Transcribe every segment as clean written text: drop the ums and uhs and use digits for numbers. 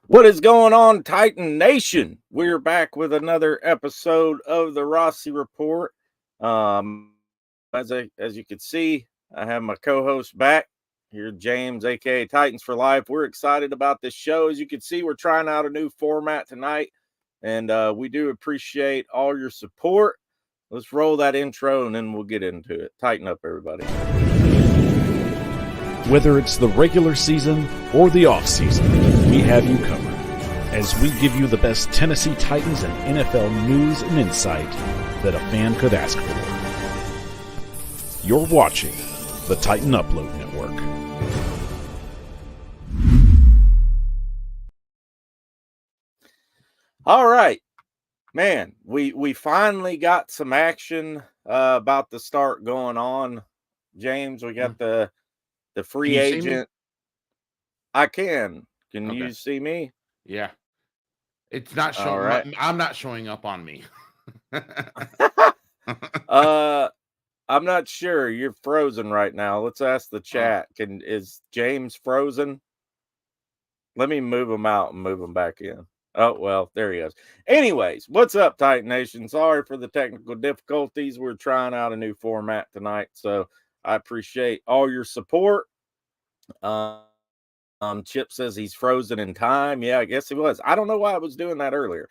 What is going on, Titan Nation? We're back with another episode of the Rossi Report. As you can see, I have my co-host back here, James, aka Titans for Life. We're excited about this show. As you can see, we're trying out a new format tonight, and we do appreciate all your support. Let's roll that intro, and then we'll get into it. Tighten up, everybody. Whether it's the regular season or the off-season, we have you covered as we give you the best Tennessee Titans and NFL news and insight that a fan could ask for. You're watching the Titan Upload Network. All right, man, we finally got some action about to start going on. James, we got the free Can you see me? agent. I can. Can Okay. you see me? Yeah. It's not All showing. right. I'm not showing up on me. I'm not sure. You're frozen right now. Let's ask the chat. Is James frozen? Let me move him out and move him back in. Oh, well, there he is. Anyways, what's up, Titan Nation? Sorry for the technical difficulties. We're trying out a new format tonight, so I appreciate all your support. Chip says he's frozen in time. Yeah, I guess he was. I don't know why I was doing that earlier.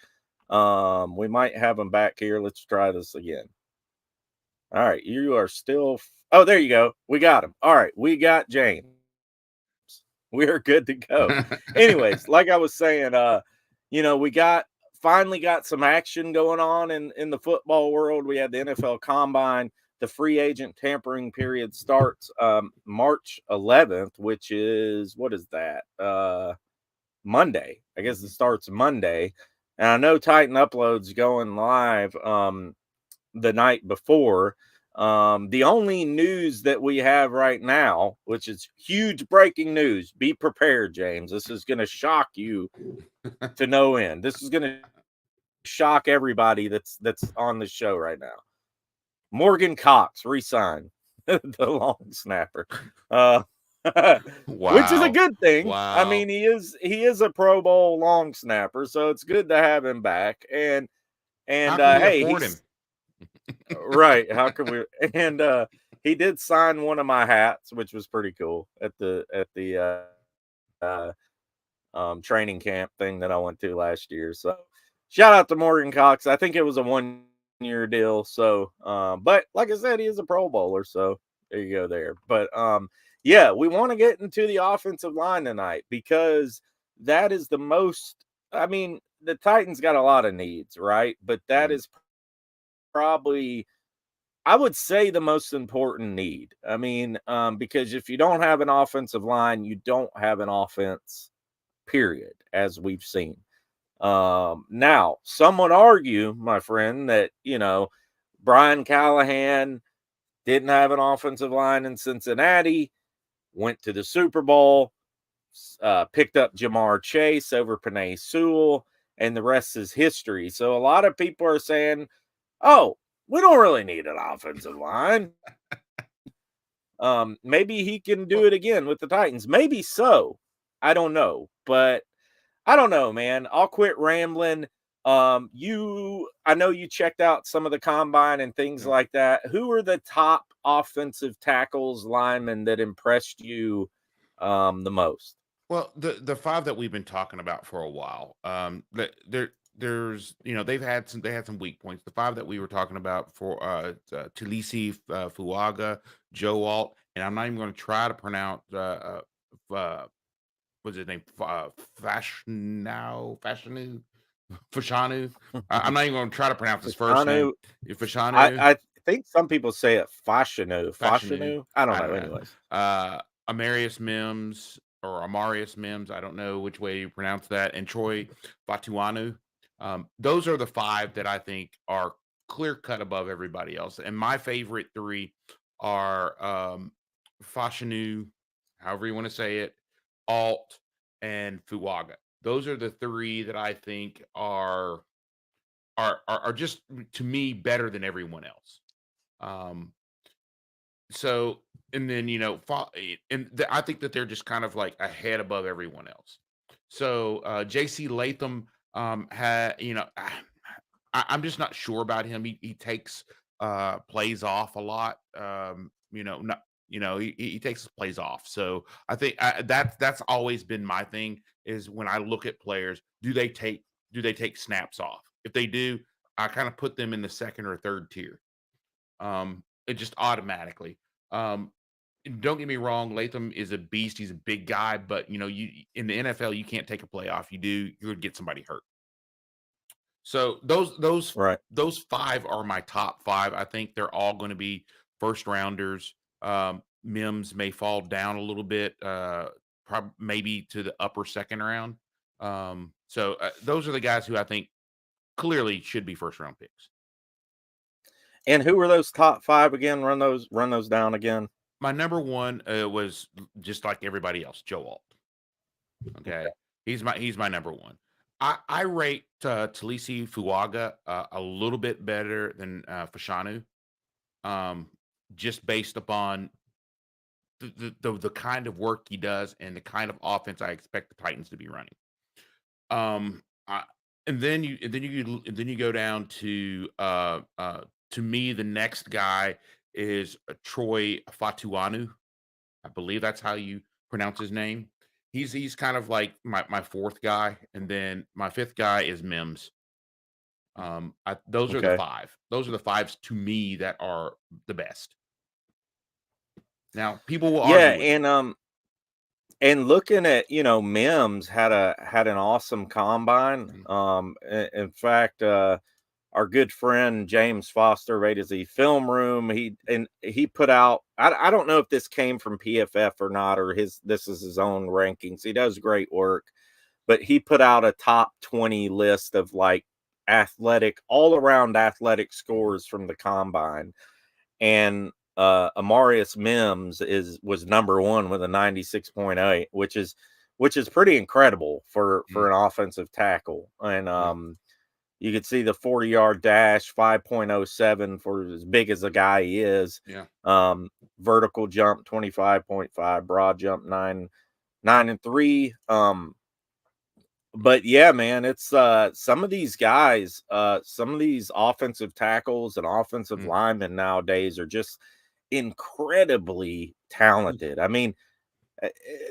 We might have him back here. Let's try this again. All right, you are still. Oh, there you go. We got him. All right, we got James. We are good to go. Anyways, like I was saying, we finally got some action going on in the football world. We had the NFL Combine. The free agent tampering period starts March 11th, which is, what is that? Monday. I guess it starts Monday. And I know Titan Upload's going live the night before. The only news that we have right now, which is huge breaking news, be prepared, James. This is going to shock you to no end. This is going to shock everybody that's on the show right now. Morgan Cox re-signed the long snapper, Wow. which is a good thing. Wow. I mean, he is a Pro Bowl long snapper, so it's good to have him back. And How can we hey, afford him? right? How can we? And he did sign one of my hats, which was pretty cool at the training camp thing that I went to last year. So shout out to Morgan Cox. I think it was a 1-year deal. So, but like I said, he is a Pro Bowler. So there you go there. But yeah, we want to get into the offensive line tonight because that is the most. I mean, the Titans got a lot of needs, right? But that is probably, I would say, the most important need. I mean, because if you don't have an offensive line, you don't have an offense, period, as we've seen. Now, some would argue, my friend, that, Brian Callahan didn't have an offensive line in Cincinnati, went to the Super Bowl, picked up Jamar Chase over Penei Sewell, and the rest is history. So a lot of people are saying, oh, we don't really need an offensive line. Maybe he can do it again with the Titans. Maybe so. I don't know. But I don't know, man. I'll quit rambling. I know you checked out some of the combine and things like that. Who are the top offensive tackles, linemen that impressed you the most? Well, the five that we've been talking about for a while, there's they had some weak points. The five that we were talking about for Tulisi Fuaga, Joe Alt, and I'm not even going to try to pronounce what's his name, Fashanu. I'm not even going to try to pronounce his first name. Fashanu. I think some people say it Fashanu. I don't know. Anyways, Amarius Mims or Amarius Mims, I don't know which way you pronounce that, and Troy Fatuanu. Those are the five that I think are clear cut above everybody else. And my favorite three are Fashanu, however you want to say it, Alt, and Fuaga. Those are the three that I think are just, to me, better than everyone else. So, and then I think that they're just kind of like ahead above everyone else. So JC Latham had, I'm just not sure about him. He takes plays off a lot. Not he takes plays off. So I think that's always been my thing is when I look at players, do they take snaps off? If they do, I kind of put them in the second or third tier. It just automatically. Um, don't get me wrong, Latham is a beast. He's a big guy, but you in the NFL, you can't take a play off. You do, you're gonna get somebody hurt. So Right. those five are my top five. I think they're all going to be first rounders. Mims may fall down a little bit, maybe to the upper second round. So those are the guys who I think clearly should be first round picks. And who were those top 5 again? Run those down again. My number one was just like everybody else, Joe Alt. Okay, he's my number one. I rate Talisi Fuaga a little bit better than Fashanu, just based upon the kind of work he does and the kind of offense I expect the Titans to be running. And then you go down to me, the next guy is Troy Fatuanu. I believe that's how you pronounce his name. He's kind of like my fourth guy, and then my fifth guy is Mims. Those are the Okay. five. Those are the fives to me that are the best. Now, people will Yeah, argue with me. and looking at, Mims had an awesome combine. In fact, our good friend James Foster of A to Z Film Room, he put out, I don't know if this came from PFF or not, or this is his own rankings. He does great work, but he put out a top 20 list of like all around athletic scores from the combine. And Amarius Mims was number 1 with a 96.8, which is pretty incredible for an offensive tackle. And you could see the 40-yard dash, 5.07 for as big as the guy he is. Yeah. Vertical jump 25.5, broad jump 9 and 3. But yeah, man, it's some of these guys, some of these offensive tackles and offensive linemen nowadays are just incredibly talented. I mean,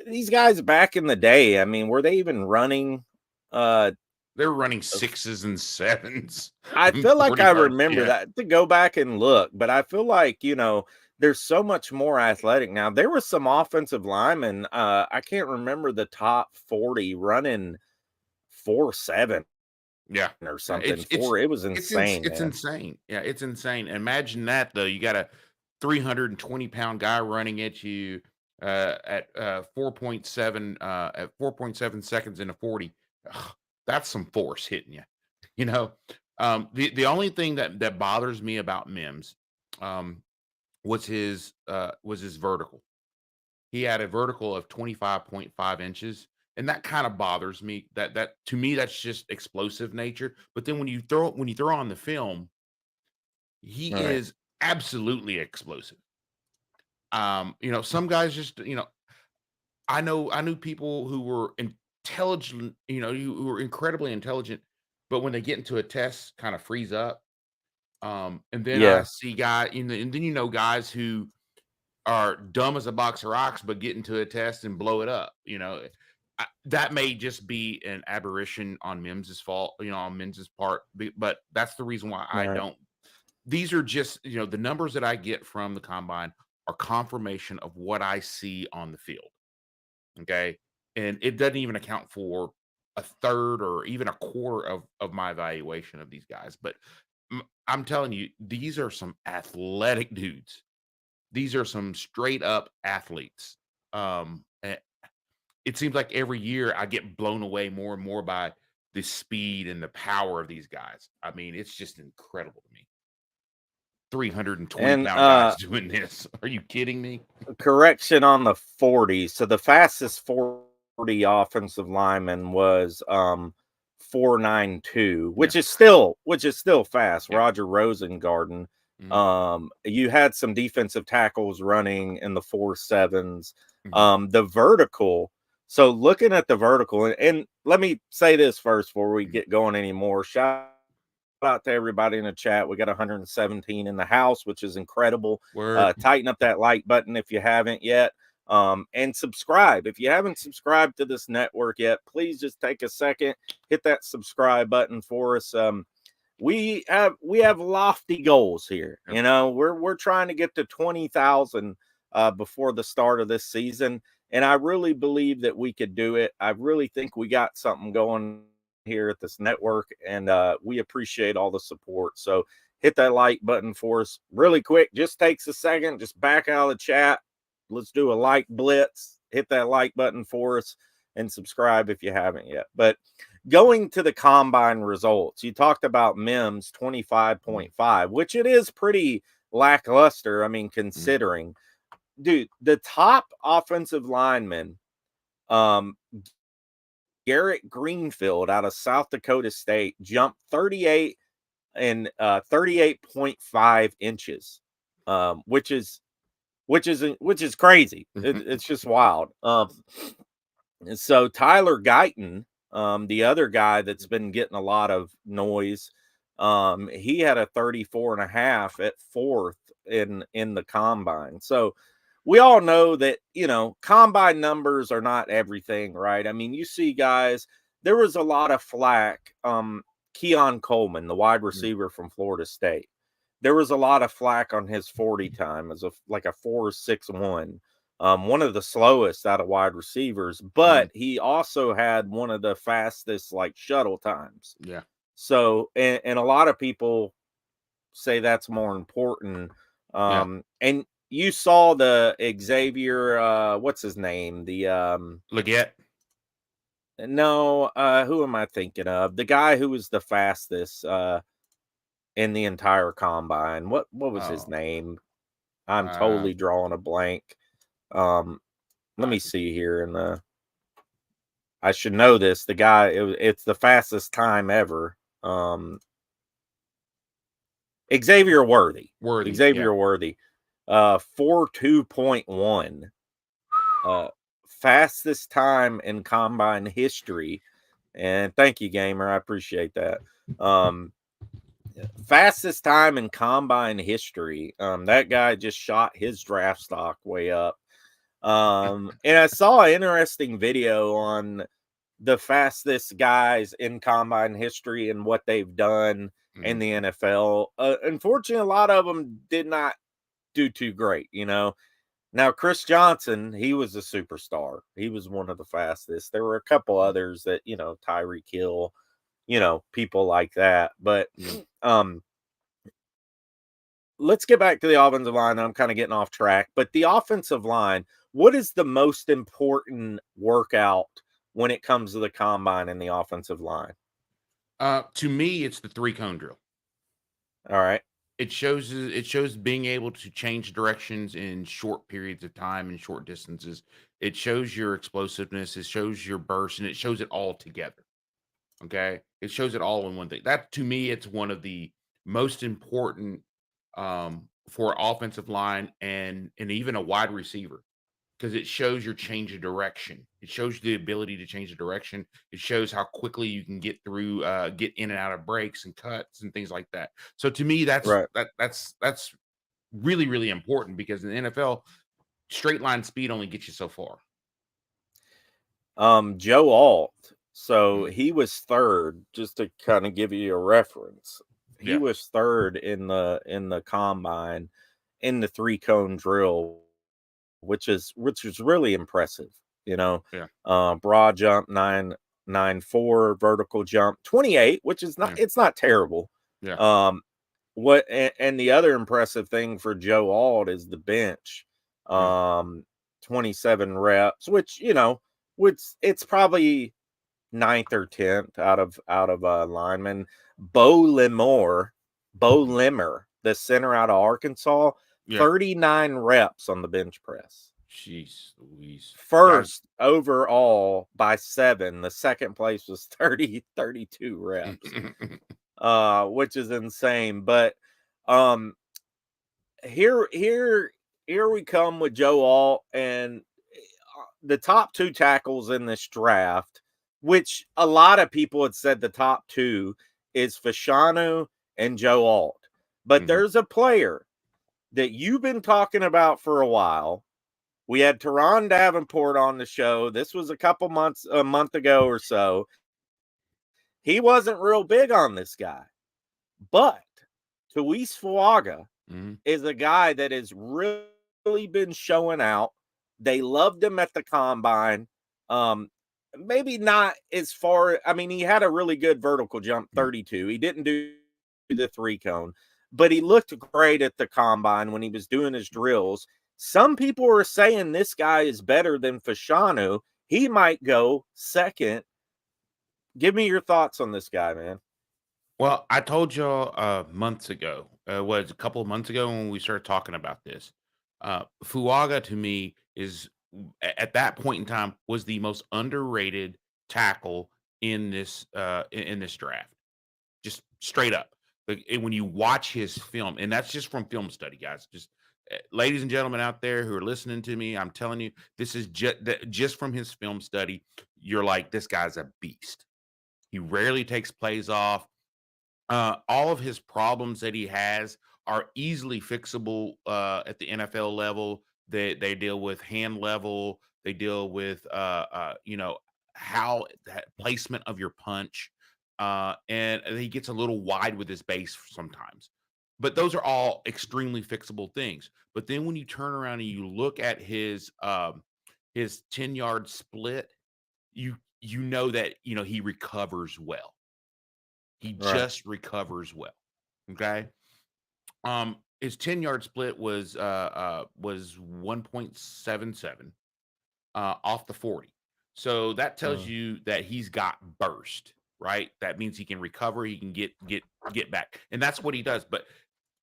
these guys back in the day, I mean, were they even running? They're running 6s and 7s. I feel like I remember yeah. that, to go back and look, but I feel like, there's so much more athletic now. There were some offensive linemen, I can't remember the top 40 running 4.7. Yeah, Or something. It was insane. It's insane. Yeah, it's insane. Imagine that though. You got a 320-pound guy running at you at 4.7 at 4.7 seconds in a 40. Ugh, that's some force hitting you. The only thing that bothers me about Mims was his vertical. He had a vertical of 25.5 inches. And that kind of bothers me. That to me, that's just explosive nature. But then when you throw on the film, he is absolutely explosive. Some guys just, I knew people who were intelligent, who were incredibly intelligent, but when they get into a test, kind of freeze up. And then I see guys, and then guys who are dumb as a box of rocks, but get into a test and blow it up. That may just be an aberration on Mims's fault, on Mims's part, but that's the reason why I don't. These are just, the numbers that I get from the combine are confirmation of what I see on the field. Okay. And it doesn't even account for a third or even a quarter of my evaluation of these guys. But I'm telling you, these are some athletic dudes. These are some straight up athletes. It seems like every year I get blown away more and more by the speed and the power of these guys. I mean, it's just incredible to me. 320-pound guys doing this. Are you kidding me? Correction on the 40. So the fastest 40 offensive lineman was 4.92, which is still fast. Yeah. Roger Rosengarten. You had some defensive tackles running in the 4.7s. The vertical. So looking at the vertical, and let me say this first before we get going anymore. Shout out to everybody in the chat. We got 117 in the house, which is incredible. Word. Tighten up that like button if you haven't yet. And subscribe. If you haven't subscribed to this network yet, please just take a second, hit that subscribe button for us. We have lofty goals here. Yep. You know, we're trying to get to 20,000 before the start of this season, and I really believe that we could do it. I really think we got something going here at this network, and we appreciate all the support. So hit that like button for us really quick. Just takes a second. Just back out of the chat. Let's do a like blitz. Hit that like button for us and subscribe if you haven't yet. But going to the combine results, you talked about Mims 25.5, which it is pretty lackluster. I mean, considering, dude, the top offensive lineman, Garrett Greenfield out of South Dakota State, jumped 38 and 38.5 inches, which is crazy. It's just wild. And so Tyler Guyton, the other guy that's been getting a lot of noise, he had a 34.5 at fourth in the combine. So we all know that, you know, combine numbers are not everything, right? I mean, you see guys, there was a lot of flack. Keon Coleman, the wide receiver from Florida State, there was a lot of flack on his 40 time as like a 4.61. One of the slowest out of wide receivers, but he also had one of the fastest like shuttle times. Yeah. So, and a lot of people say that's more important. And you saw the Xavier, what's his name? The Leggett. No, who am I thinking of? The guy who was the fastest in the entire combine. What was his name? I'm totally drawing a blank. Let me see here, and I should know this. The guy, it's the fastest time ever. Xavier Worthy. Xavier Worthy. 42.1. Fastest time in combine history. And thank you, gamer. I appreciate that. Fastest time in combine history. That guy just shot his draft stock way up. And I saw an interesting video on the fastest guys in combine history and what they've done in the NFL. Unfortunately, a lot of them did not do too great, you know. Now, Chris Johnson, he was a superstar. He was one of the fastest. There were a couple others that, you know, Tyreek Hill, you know, people like that. But let's get back to the offensive line. I'm kind of getting off track. But the offensive line, what is the most important workout when it comes to the combine and the offensive line? To me, it's the 3-cone drill. All right. It shows being able to change directions in short periods of time and short distances. It shows your explosiveness, it shows your burst, and it shows it all together. Okay? It shows it all in one thing. That, to me, it's one of the most important for offensive line and even a wide receiver, because it shows your change of direction. It shows the ability to change the direction. It shows how quickly you can get through, get in and out of breaks and cuts and things like that. So to me, that's Right. that's really, really important, because in the NFL, straight line speed only gets you so far. Joe Alt. So he was third, just to kind of give you a reference. He was third in the combine in the 3-cone drill, which is really impressive, you know. Broad jump 9.94, vertical jump 28, which is not it's not terrible. What and the other impressive thing for Joe Alt is the bench. 27 reps, which, you know, it's probably 9th or 10th out of linemen. Bo Limmer, the center out of Arkansas, 39 reps on the bench press. Jeez Louise. First overall by 7. The second place was 32 reps. Which is insane. But here we come with Joe Alt, and the top 2 tackles in this draft, which a lot of people had said the top 2 is Fashanu and Joe Alt. But there's a player that you've been talking about for a while. We had Teron Davenport on the show. This was a month ago or so. He wasn't real big on this guy. But Tuis Fuaga is a guy that has really been showing out. They loved him at the combine. Maybe not as far. I mean, he had a really good vertical jump, 32. He didn't do the 3-cone, but he looked great at the combine when he was doing his drills. Some people are saying this guy is better than Fashanu. He might go second. Give me your thoughts on this guy, man. Well, I told y'all months ago, was a couple of months ago when we started talking about this. Fuaga to me is at that point in time was the most underrated tackle in this draft. Just straight up. When you watch his film, and that's just from film study, guys. Just ladies and gentlemen out there who are listening to me, I'm telling you, this is just from his film study. You're like, this guy's a beast. He rarely takes plays off. All of his problems that he has are easily fixable at the NFL level. They deal with hand level. They deal with how that placement of your punch, and he gets a little wide with his base sometimes. But those are all extremely fixable things. But then when you turn around and you look at his 10-yard split, you know that he recovers well. He just recovers well. Okay. His 10-yard split was 1.77 off the 40. So that tells you that he's got burst, right? That means he can recover, he can get back. And that's what he does. But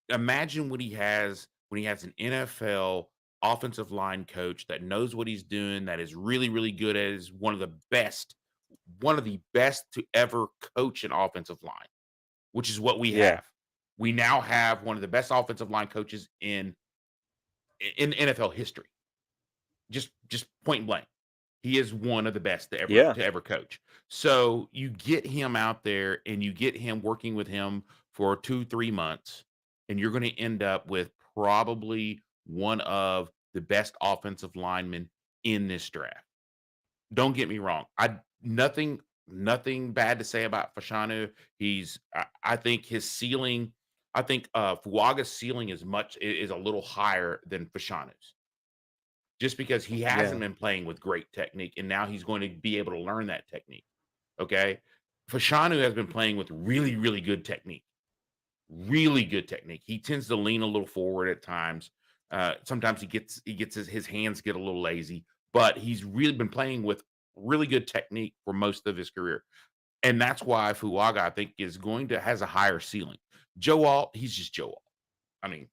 imagine what he has when he has an NFL offensive line coach that knows what he's doing, that is really, really good at, is one of the best to ever coach an offensive line, which is what we have. We now have one of the best offensive line coaches in NFL history. Just point blank. He is one of the best to ever coach. So you get him out there and you get him working with him for 2-3 months, and you're going to end up with probably one of the best offensive linemen in this draft. Don't get me wrong. Nothing bad to say about Fashanu. I think his ceiling, Fuaga's ceiling is a little higher than Fashanu's. Just because he hasn't been playing with great technique, and now he's going to be able to learn that technique. Okay. Fashanu has been playing with really, really good technique. Really good technique. He tends to lean a little forward at times. Sometimes he gets his hands get a little lazy, but he's really been playing with really good technique for most of his career. And that's why Fuaga, I think, has a higher ceiling. Joe Alt, he's just Joe Alt. I mean,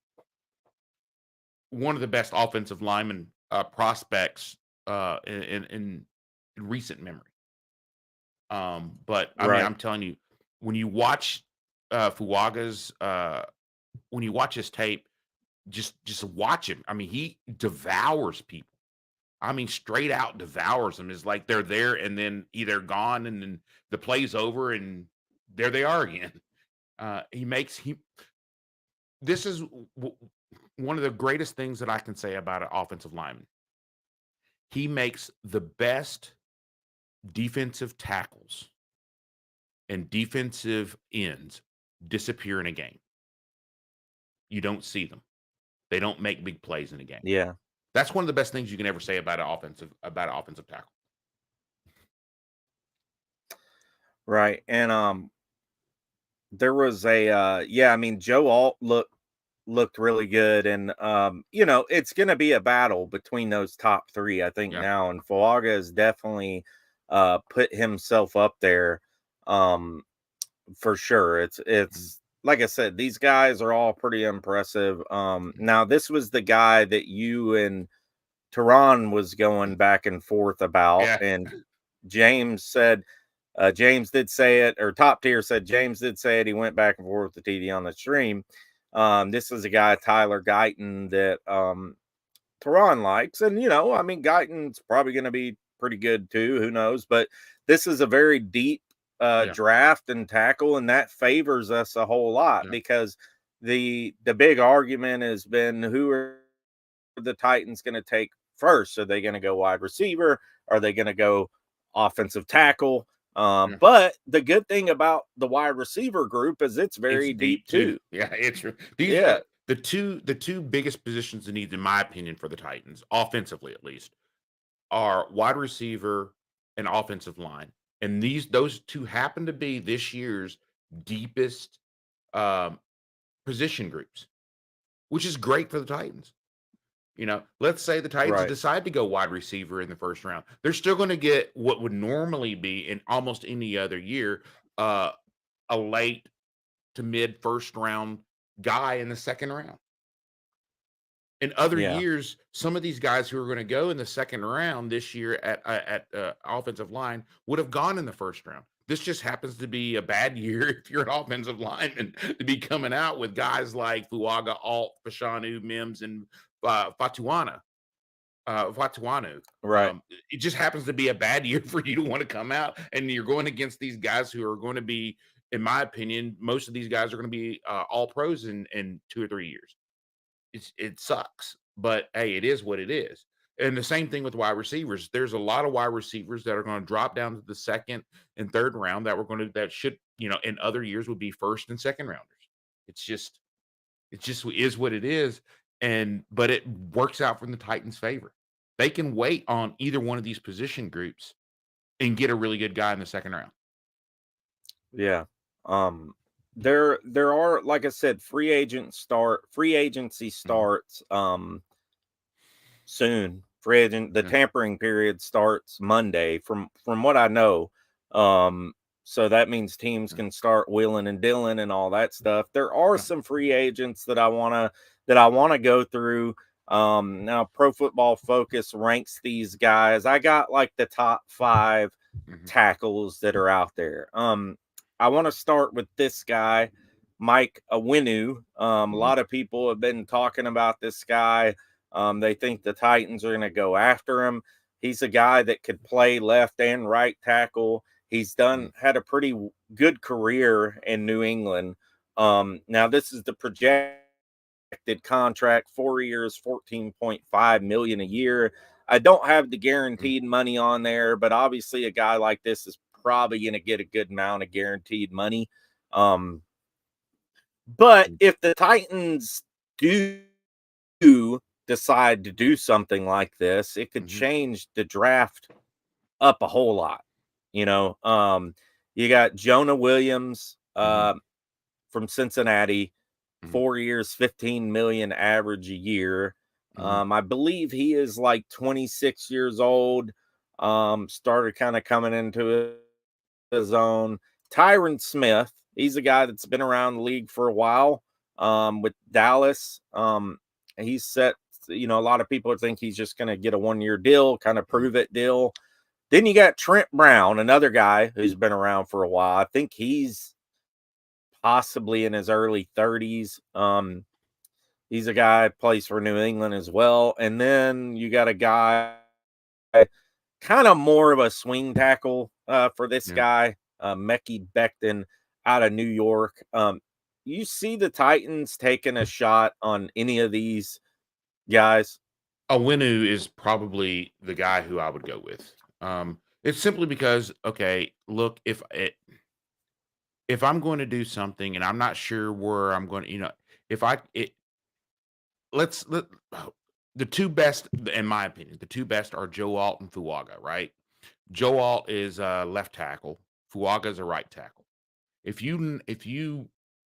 one of the best offensive lineman prospects in recent memory. But I mean, I'm telling you, when you watch Fuaga's, when you watch his tape, just watch him. I mean, he devours people. I mean, straight out devours them. It's like they're there and then either gone and then the play's over and there they are again. This is one of the greatest things that I can say about an offensive lineman. He makes the best defensive tackles and defensive ends disappear in a game. You don't see them. They don't make big plays in a game. Yeah. That's one of the best things you can ever say about an offensive tackle. Right. And there was I mean, Joe Alt looked really good, and it's going to be a battle between those top 3, I think, now, and Fuaga has definitely put himself up there for sure. It's like I said, these guys are all pretty impressive. Now this was the guy that you and Teron was going back and forth about, and James did say it, or Top Tier said James did say it. He went back and forth with TD on the stream. This is a guy, Tyler Guyton, that Tehran likes. And, I mean, Guyton's probably going to be pretty good too. Who knows? But this is a very deep Yeah. draft and tackle, and that favors us a whole lot Yeah. because the big argument has been who are the Titans going to take first? Are they going to go wide receiver? Are they going to go offensive tackle? Yeah. But the good thing about the wide receiver group is it's It's very deep too. too. Yeah, these Yeah, the two biggest positions in need, in my opinion, for the Titans, offensively at least, are wide receiver and offensive line. And those two happen to be this year's deepest um, position groups, which is great for the Titans. Let's say the Titans right. decide to go wide receiver in the first round. They're still going to get what would normally be in almost any other year, uh, a late to mid first round guy in the second round. In other Yeah, years, some of these guys who are going to go in the second round this year at offensive line would have gone in the first round. This just happens to be a bad year if you're an offensive lineman to be coming out with guys like Fuaga, Alt, Fashanu, Mims, and Fatuanu. right. It just happens to be a bad year for you to want to come out, and you're going against these guys who are going to be, in my opinion, most of these guys are going to be all pros in 2 or 3 years. It sucks, but hey, it is what it is. And the same thing with wide receivers. There's a lot of wide receivers that are going to drop down to the second and third round that should, in other years would be first and second rounders. It's just it just is what it is. But it works out from the Titans' favor. They can wait on either one of these position groups and get a really good guy in the second round. Yeah. Um there are, like I said, free agency Mhm. starts soon. The Yeah. tampering period starts Monday from what I know. So that means teams Yeah. can start wheeling and dealing and all that stuff. There are Yeah. some free agents that I wanna go through. Now Pro Football Focus ranks these guys. I got like the top 5 Mhm. tackles that are out there. I want to start with this guy, Mike Awinu. A Mhm. lot of people have been talking about this guy. They think the Titans are going to go after him. He's a guy that could play left and right tackle. He's Mhm. had a pretty good career in New England. Now this is the projected contract, 4 years, 14.5 million a year. I don't have the Mhm. guaranteed money on there, but obviously a guy like this is probably going to get a good amount of guaranteed money. Um, but if the Titans do decide to do something like this, it could Mhm. change the draft up a whole lot. You know, you got Jonah Williams Mhm. from Cincinnati, Mhm. 4 years, 15 million average a year. Mhm. I believe he is like 26 years old. Started kind of coming into his own. Tyron Smith, he's a guy that's been around the league for a while. With Dallas, he's set. A lot of people think he's just going to get a 1 year deal, kind of Mhm. prove it deal. Then you got Trent Brown, another guy who's been around for a while. I think he's possibly in his early 30s. He's a guy plays for New England as well. And then you got a guy kind of more of a swing tackle for this Yeah. guy, Mekhi Becton out of New York. You see the Titans taking a shot on any of these guys? Awinu is probably the guy who I would go with. It's simply because, okay, look, if I'm going to do something and I'm not sure where I'm going to, if I it let's let oh, the two best, in my opinion, the two best are Joe Alt and Fuaga, right? Joe Alt is a left tackle, Fuaga is a right tackle. If you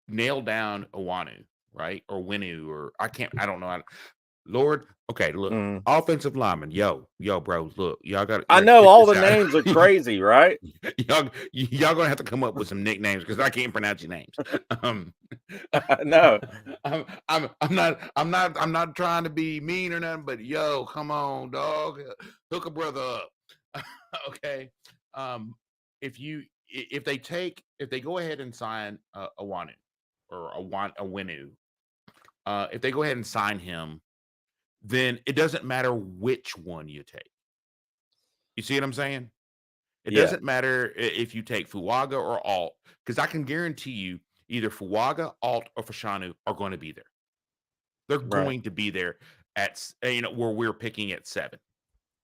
nail down Awanu, right, or Winu, or I don't know. Lord, okay, look, Mm. offensive lineman, yo, bro, look, I you gotta know check all this the out. names are crazy, right? Y'all gonna have to come up with some nicknames because I can't pronounce your names. Um, No, I'm not trying to be mean or nothing, but yo, come on, dog, hook a brother up, okay. Um, if they go ahead and sign a Wanu or a Winu, if they go ahead and sign him, then it doesn't matter which one you take. You see what I'm saying? It Yeah. doesn't matter if you take Fuaga or Alt, because I can guarantee you either Fuaga, Alt, or Fashanu are going to be there. They're Right. going to be there at where we're picking at 7.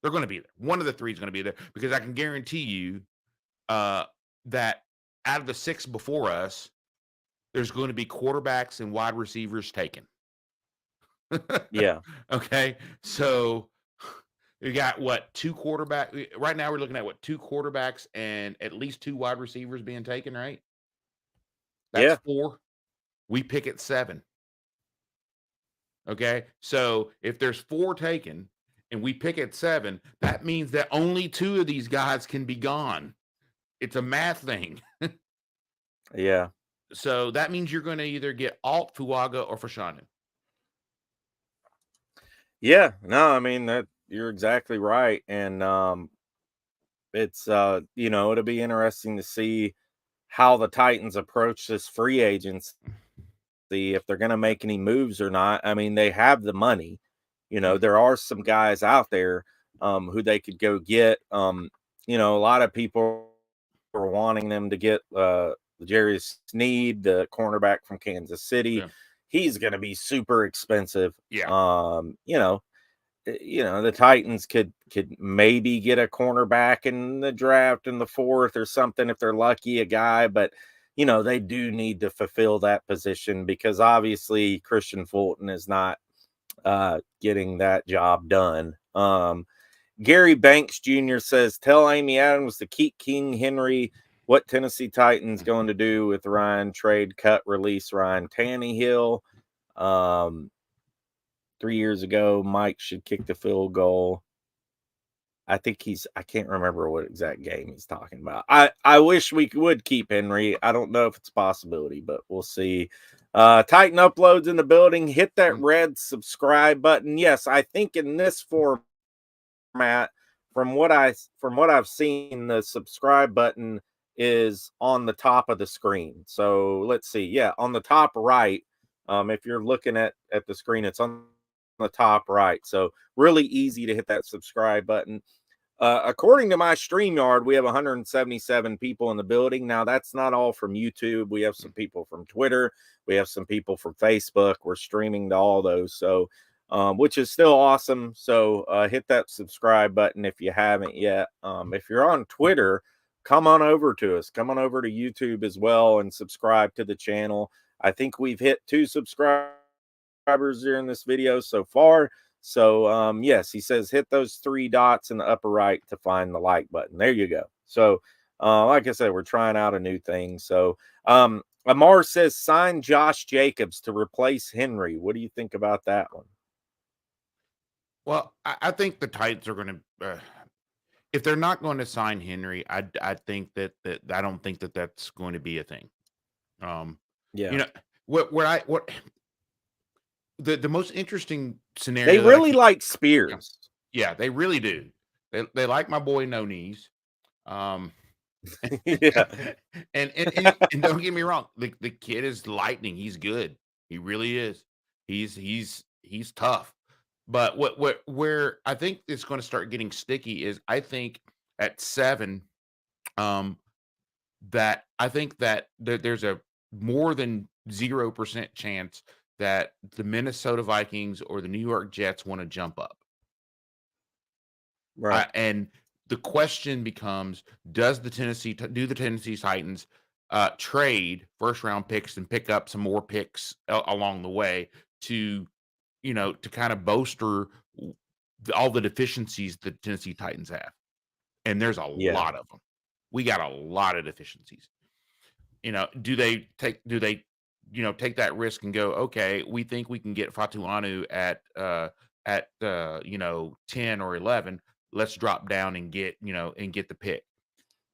They're going to be there. One of the 3 is going to be there because I can guarantee you that out of the 6 before us, there's going to be quarterbacks and wide receivers taken. Yeah. Okay, so you got what, 2 quarterback right now? We're looking at what, 2 quarterbacks and at least 2 wide receivers being taken, right? That's Yeah. 4. We pick at 7. Okay, so if there's 4 taken and we pick at 7, that means that only 2 of these guys can be gone. It's a math thing. Yeah. So that means you're going to either get Alt, Fuaga, or Fashanu. Yeah. No, I mean that you're exactly right. And it's it'll be interesting to see how the Titans approach this free agency, if they're gonna make any moves or not. I mean, they have the money. There are some guys out there who they could go get. A lot of people are wanting them to get Jerry Sneed, the cornerback from Kansas City. Yeah. He's gonna be super expensive. Yeah. The Titans could maybe get a cornerback in the draft in the 4th or something if they're lucky, a guy, but they do need to fulfill that position because obviously Christian Fulton is not getting that job done. Gary Banks Jr. says, tell Amy Adams to keep King Henry. What Tennessee Titans going to do with Ryan? Trade, cut, release Ryan Tannehill. 3 years ago, Mike should kick the field goal. I can't remember what exact game he's talking about. I wish we would keep Henry. I don't know if it's a possibility, but we'll see. Titan Uploads in the building. Hit that red subscribe button. Yes, I think in this format, from what I've seen, the subscribe button is on the top of the screen. So let's see. Yeah, on the top right. If you're looking at the screen, it's on the top right. So really easy to hit that subscribe button. According to my StreamYard, we have 177 people in the building. Now, that's not all from YouTube. We have some people from Twitter. We have some people from Facebook. We're streaming to all those, so which is still awesome. So hit that subscribe button if you haven't yet. If you're on Twitter, come on over to us. Come on over to YouTube as well and subscribe to the channel. I think we've hit 2 subscribers during this video so far. So yes, he says hit those 3 dots in the upper right to find the like button. There you go. So like I said, we're trying out a new thing. So Amar says sign Josh Jacobs to replace Henry. What do you think about that one? Well, I think the Titans are going to if they're not going to sign Henry, I think that I don't think that that's going to be a thing. Yeah. What the most interesting scenario They that really like Spears. Yeah, they really do. They like my boy No Knees. Yeah. and don't get me wrong, the kid is lightning. He's good. He really is. He's tough. But where I think it's going to start getting sticky is I think at 7, that I think that there's a more than 0% chance that the Minnesota Vikings or the New York Jets want to jump up. Right. And the question becomes, do the Tennessee Titans trade first round picks and pick up some more picks along the way to kind of bolster all the deficiencies the Tennessee Titans have? And there's a lot of them. We got a lot of deficiencies. Do they take that risk and go, okay, we think we can get Fatuanu at 10 or 11. Let's drop down and get the pick.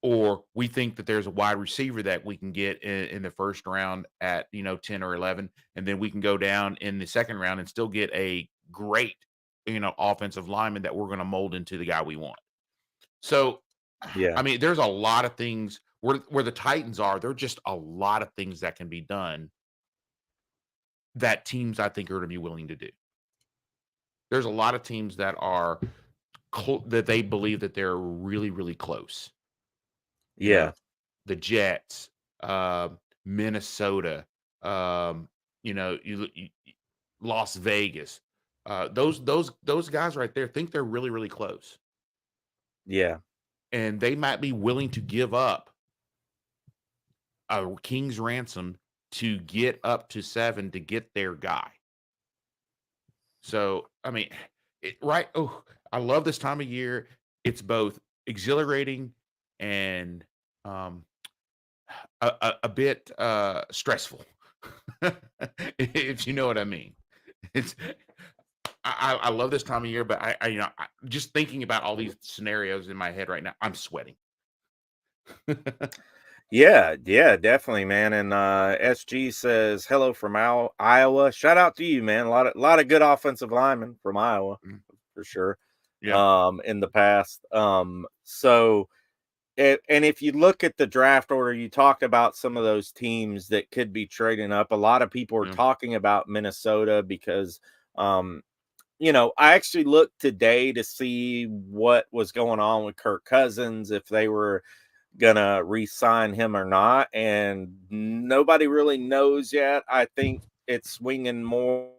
Or we think that there's a wide receiver that we can get in the first round at 10 or 11, and then we can go down in the second round and still get a great offensive lineman that we're going to mold into the guy we want. So Yeah. I mean, there's a lot of things where the Titans are. There are just a lot of things that can be done that teams, I think, are going to be willing to do. there's a lot of teams that are that they believe that they're really, really close. You know, Yeah. the Jets, Minnesota, you know, Las Vegas. Those guys right there think they're really, really close, Yeah. and they might be willing to give up a king's ransom to get up to 7 to get their guy. So, I mean, right? Oh, I love this time of year. It's both exhilarating and um, a bit stressful, if you know what I mean. It's I love this time of year, but I you know just thinking about all these scenarios in my head right now, I'm sweating. Yeah, yeah, definitely, man. And SG says hello from Iowa. Shout out to you, man. A lot of good offensive linemen from Iowa Mm, for sure. yeah, In the past. And if you look at the draft order, you talked about some of those teams that could be trading up. A lot of people are yeah, talking about Minnesota because I actually looked today to see what was going on with Kirk Cousins, if they were gonna re-sign him or not, and nobody really knows yet. I think it's swinging more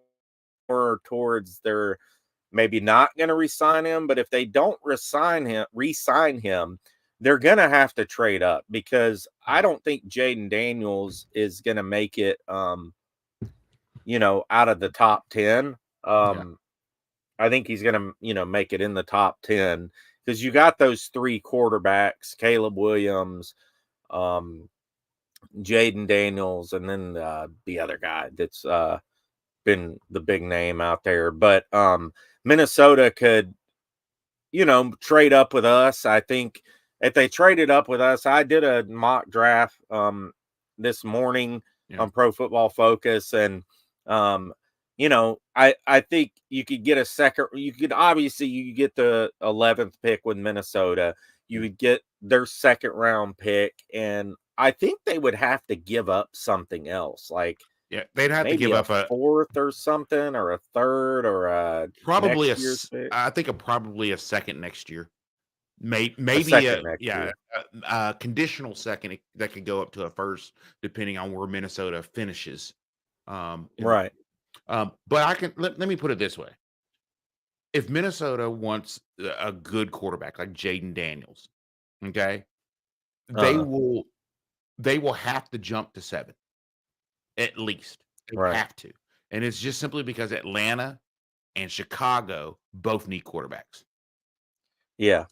towards they're maybe not gonna re-sign him, but if they don't re-sign him, they're gonna have to trade up because I mm, don't think Jaden Daniels is gonna make it out of the top 10. yeah, I think he's gonna, make it in the top 10 because you got those three quarterbacks, Caleb Williams, um, Jaden Daniels, and then the other guy that's been the big name out there. But Minnesota could, trade up with us. I think if they traded up with us, I did a mock draft this morning yeah, on Pro Football Focus, and I think you could get a second. You could get the 11th pick with Minnesota. You mm, would get their second round pick, and I think they would have to give up something else, like yeah. They'd have to maybe give a up a fourth or something, or a third, or a probably next year's pick, I think probably a second next year. a Maybe second next yeah, year. a conditional second that could go up to a first, depending on where Minnesota finishes. In Right. but let me put it this way: if Minnesota wants a good quarterback like Jaden Daniels, okay, they Uh, will they will have to jump to 7 at least. They right. have to, and it's just simply because Atlanta and Chicago both need quarterbacks. Yeah.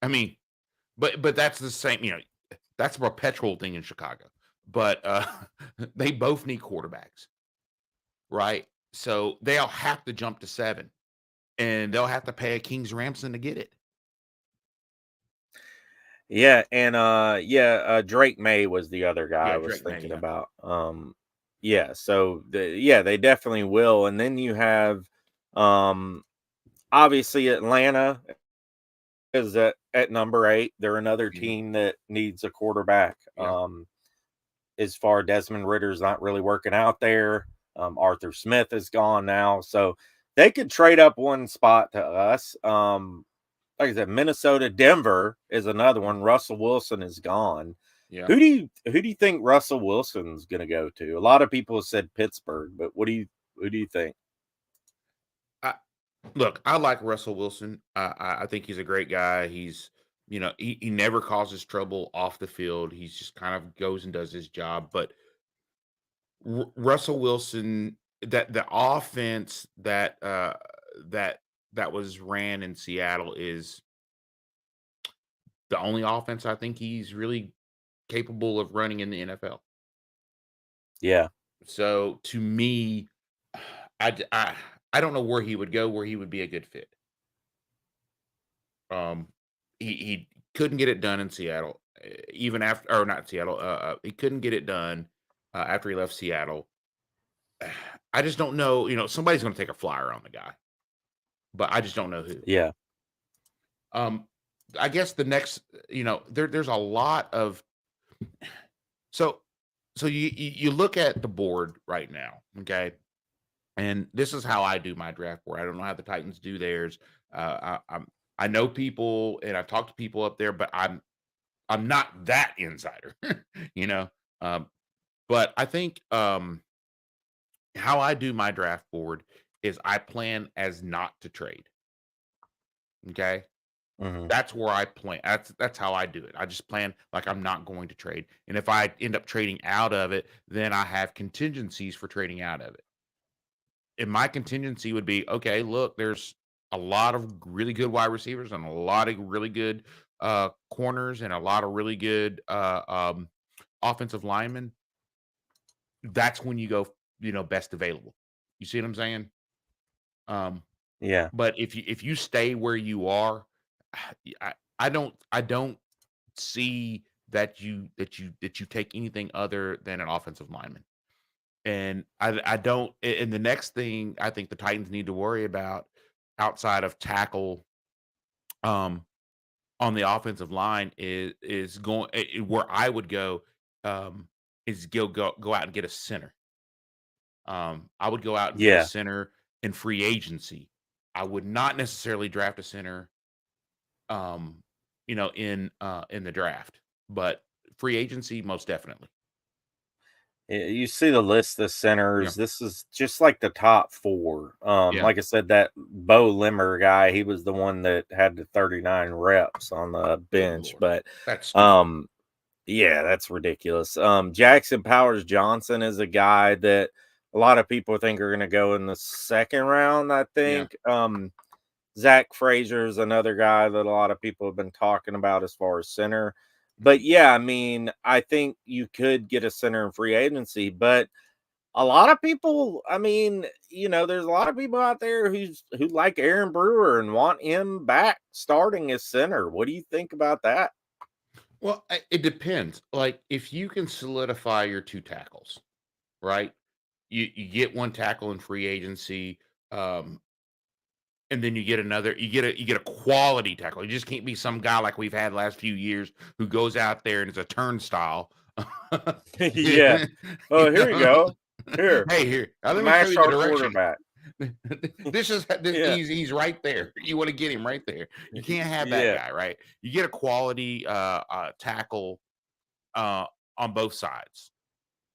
I mean, but that's the same, that's a perpetual thing in Chicago. But they both need quarterbacks, right? So they'll have to jump to 7 and they'll have to pay a king's ransom to get it. Yeah, and Drake May was the other guy I Yeah, was Drake May, thinking yeah. about. Yeah, so they definitely will. And then you have um obviously Atlanta is at number 8. They're another Mhm. team that needs a quarterback. Yeah. As far Desmond Ritter's not really working out there. Arthur Smith is gone now. So they could trade up one spot to us. Like I said, Minnesota, Denver is another Mhm. one. Russell Wilson is gone. Yeah. Who do you think Russell Wilson's going to go to? A lot of people have said Pittsburgh, but who do you think? I, look, I like Russell Wilson. I think he's a great guy. He never causes trouble off the field. He's just kind of goes and does his job. But Russell Wilson, that the offense that that was ran in Seattle is the only offense I think he's really capable of running in the NFL. Yeah, So to me, I d- I don't know where he would go, where he would be a good fit. Um, he couldn't get it done in Seattle, even after, or not Seattle. He couldn't get it done after he left Seattle. I just don't know. Somebody's going to take a flyer on the guy, but I just don't know who. yeah, Um, I guess the next, there's a lot of so so you look at the board right now, okay? And this is how I do my draft board. I don't know how the Titans do theirs. I know people, and I've talked to people up there, but I'm not that insider, you know. Um, but I think how I do my draft board is I plan as not to trade. Okay. Mhm. That's where I plan. That's how I do it. I just plan like I'm not going to trade. And if I end up trading out of it, then I have contingencies for trading out of it. And my contingency would be, okay, look, there's a lot of really good wide receivers and a lot of really good corners and a lot of really good offensive linemen. That's when you go, best available. You see what I'm saying? Um, Yeah. but if you stay where you are, I don't see that you take anything other than an offensive lineman. And I don't. And the next thing I think the Titans need to worry about outside of tackle, um, on the offensive line is going where I would go, um, is go out and get a center. I would go out and get a Yeah. center in free agency. I would not necessarily draft a center, um, in the draft, but free agency most definitely. You see the list of Yeah, centers. This is just like the top 4. yeah. Like I said, that Bo Limmer guy, he was the one that had the 39 reps on the Good bench. lord, But that's stupid. um, yeah, that's ridiculous. Jackson Powers Johnson is a guy that a lot of people think are going to go in the second round. I Yeah. think. Zach Frazier is another guy that a lot of people have been talking about as far as center. But Mhm. yeah, I mean, I think you could get a center in free agency, but a lot of people, I mean, there's a lot of people out there who like Aaron Brewer and want him back starting as center. What do you think about that? Well, it depends. Like if you can solidify your two tackles, right? You get one tackle in free agency, um, and then you get another. You get a quality tackle. You just can't be some guy like we've had last few years who goes out there and is a turnstile. Yeah. You Oh, here you know? go. Here, Hey, here. Let me show smash you the our direction. quarterback. This is this. Yeah. He's right there. You want to get him right there. You can't have that Yeah. guy, right? You get a quality tackle uh, on both sides,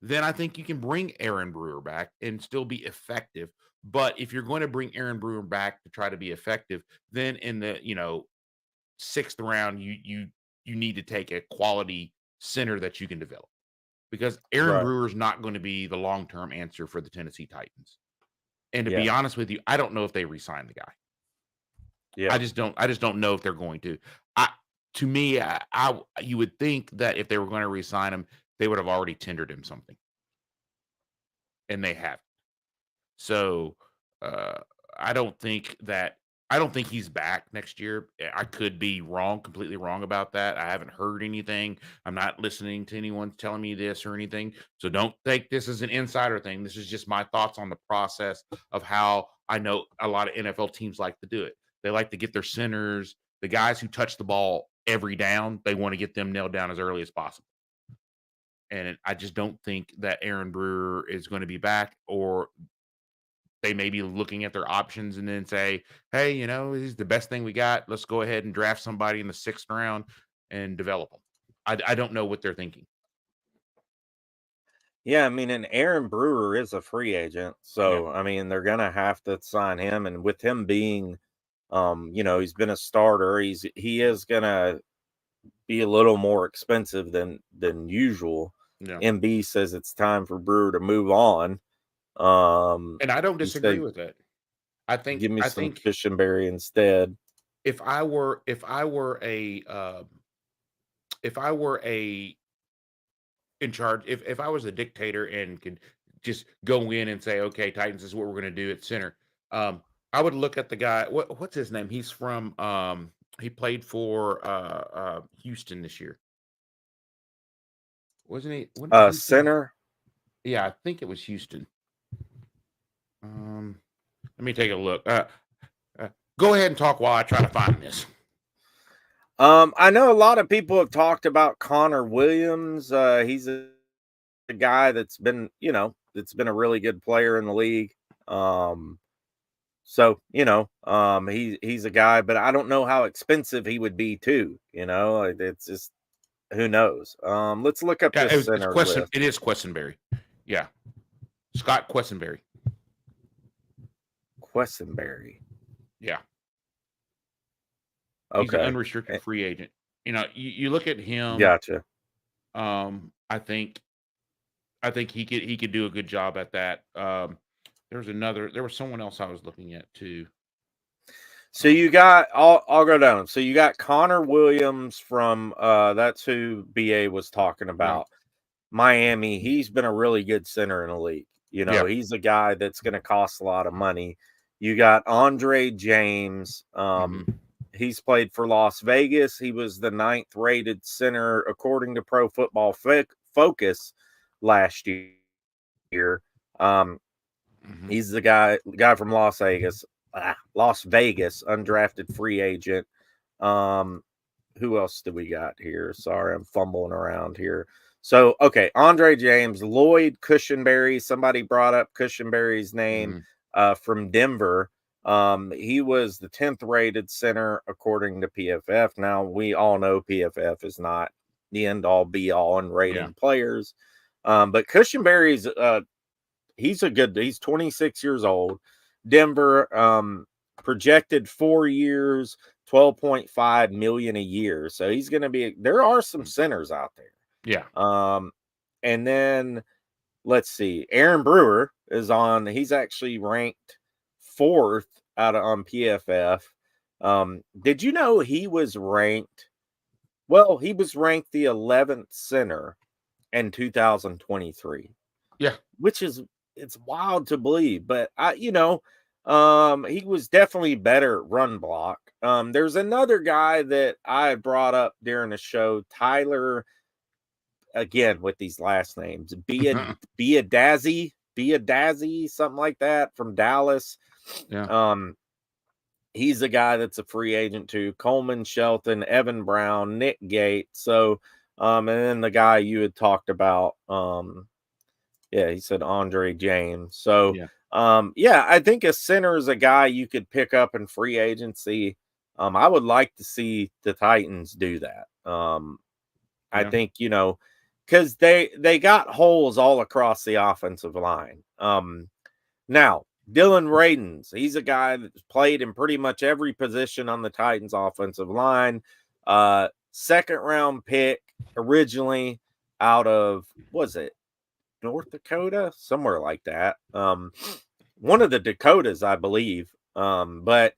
then I think you can bring Aaron Brewer back and still be effective. But if you're going to bring Aaron Brewer back to try to be effective, then in the sixth round, you need to take a quality center that you can develop because Aaron Right. Brewer is not going to be the long term answer for the Tennessee Titans. And to be Yeah. honest with you, I don't know if they resign the guy. I Yeah. just don't. I just don't know if they're going to. I to me, you would think that if they were going to resign him, they would have already tendered him something, and they have. So, uh, I don't think that I don't think he's back next year. I could be wrong, completely wrong about that. I haven't heard anything. I'm not listening to anyone telling me this or anything. So don't think this is an insider thing. This is just my thoughts on the process of how I know a lot of NFL teams like to do it. They like to get their centers, the guys who touch the ball every down, they want to get them nailed down as early as possible. And I just don't think that Aaron Brewer is going to be back, or they may be looking at their options and then say, "Hey, he's the best thing we got. Let's go ahead and draft somebody in the sixth round and develop them." I don't know what they're thinking. Yeah, I mean, and Aaron Brewer is a free agent, Yeah, so I mean, they're gonna have to sign him, and with him being, he's been a starter, he is gonna be a little more expensive than usual. yeah, MB says it's time for Brewer to move on. Um, and I don't he disagree said, with it. I think "Give me I some think fish and berry instead." if I were a in charge, if I was a dictator and could just go in and say, "Okay, Titans, this is what we're going to do at center," I would look at the guy. What's his name? He's from he played for Houston this year. Wasn't he? When did Houston? Center. Yeah, I think it was Houston. Um, Let me take a look. Uh, Go ahead and talk while I try to find this. I know a lot of people have talked about Connor Williams. He's a guy that's been a really good player in the league. So, he's a guy, but I don't know how expensive he would be too. It's just who knows. Let's look up Yeah, this it's center list. It is Quessenberry. Yeah, Scott Quessenberry. Quessenberry. Yeah, he's an Okay. unrestricted free agent. You look at him. Gotcha. I think he could do a good job at that. There was someone else I was looking at too. So you got, I'll go down. So you got Connor Williams from that's who BA was talking Yeah, about. Miami. He's been a really good center in the league. yeah, He's a guy that's going to cost a lot of money. You got Andre James. hmm He's played for Las Vegas. He was the 9th rated center according to Pro Football Focus last year. Um, hmm He's the guy from Las Vegas. Las Vegas, undrafted free agent. Who else do we got here? Sorry, I'm fumbling around here. So, okay, Andre James, Lloyd Cushenberry. Somebody brought up Cushenberry's name hmm from Denver. He was the 10th rated center according to PFF. Now, we all know PFF is not the end all be all in rating players. But Cushenberry's he's 26 years old. Denver, projected 4 years, 12.5 million a year. So he's going to be, there are some centers out there. Yeah. And then let's see, Aaron Brewer is he's actually ranked 4th on PFF. Did you know he was ranked the 11th center in 2023? Yeah. Which is, it's wild to believe, but he was definitely better at run block. There's another guy that I brought up during the show, Tyler, again with these last names, Biadazi, something like that, from Dallas. Yeah. He's a guy that's a free agent too. Coleman Shelton, Evan Brown, Nick Gate. So, and then the guy you had talked about, yeah, he said Andre James. So, Yeah. I think a center is a guy you could pick up in free agency. I would like to see the Titans do that. I think, because they got holes all across the offensive line. Now, Dylan Radins, he's a guy that's played in pretty much every position on the Titans offensive line. 2nd round pick originally out of, was it North Dakota? Somewhere like that. One of the Dakotas, I believe. But